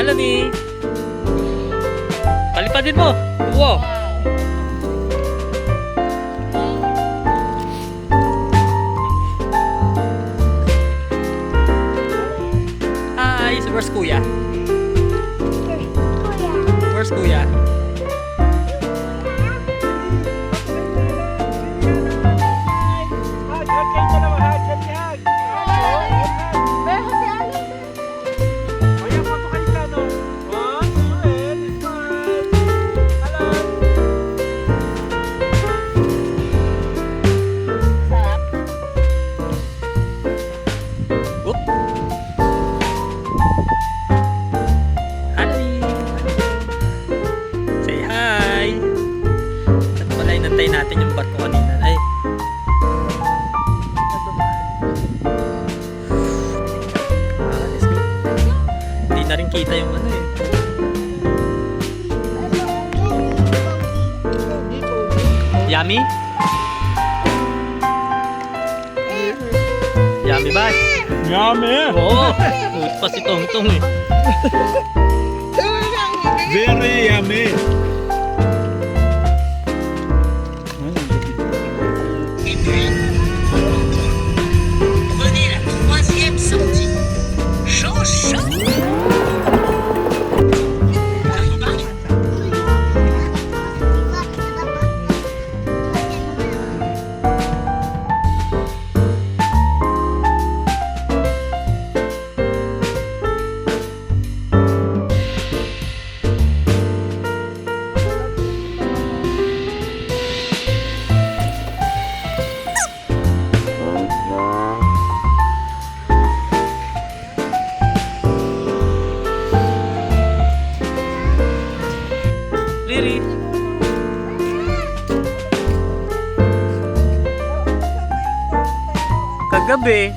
Halo ni. Palipadin mo. Wow. Hi, where's Kuya? Where's Kuya? Whoop. Hi. Say hi. Ito pala, inantay natin yung barko kanina. Ay. Let's go. Hindi na rin kita yung ano eh. Yummy? Yummy ba? Yummy! Oo. Pa si Tongtong eh. Very yummy! Prenez la troisième sortie. Jean-Jean. Riri. Kagabi.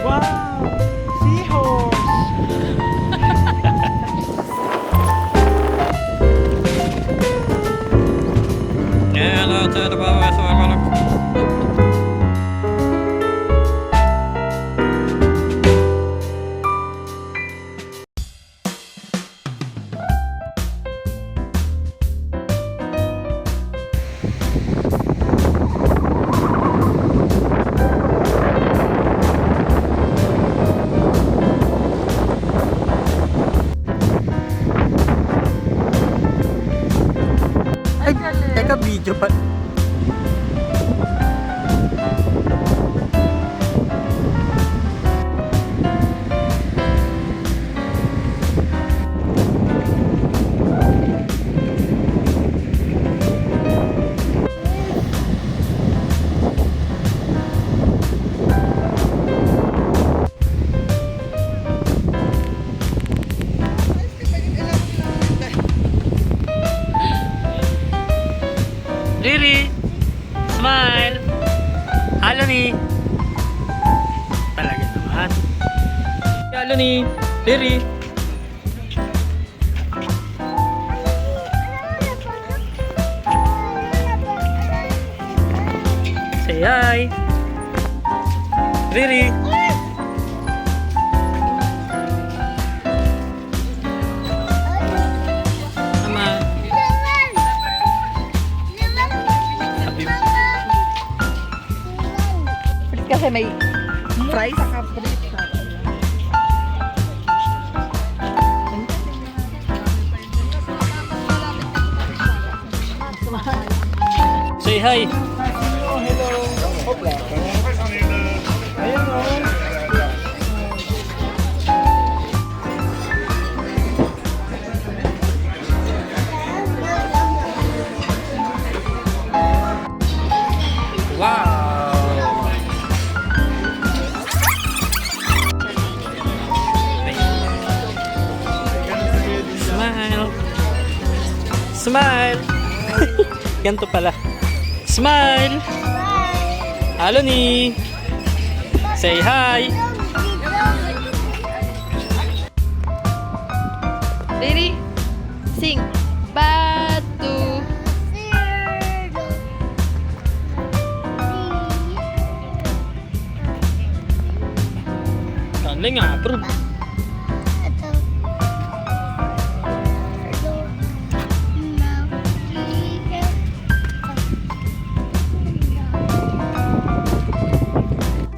Wow! Seahorse! Hello to the bawah. Ay, teka, video pa. Riri, smile. Halo ni. Talaga naman. Halo ni. Riri. Say hi. Riri. Mama. Kasi may fries saka fries. Say hi. Wow. Smile. Smile. Ganito pala. Smile. Halo ni. Say hi! Ready? Sing. Batu. Galing ah, approve.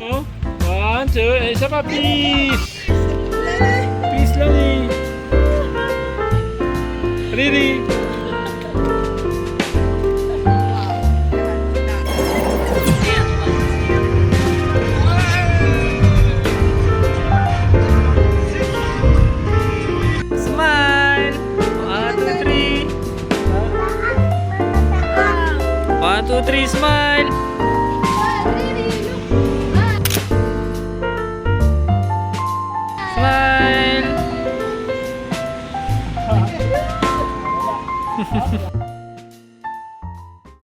Oh, 1, 2, isa pa, please. Please, Lani. Ready? Smile! 1, 2, 3. 1, 2, 3, smile! Smile!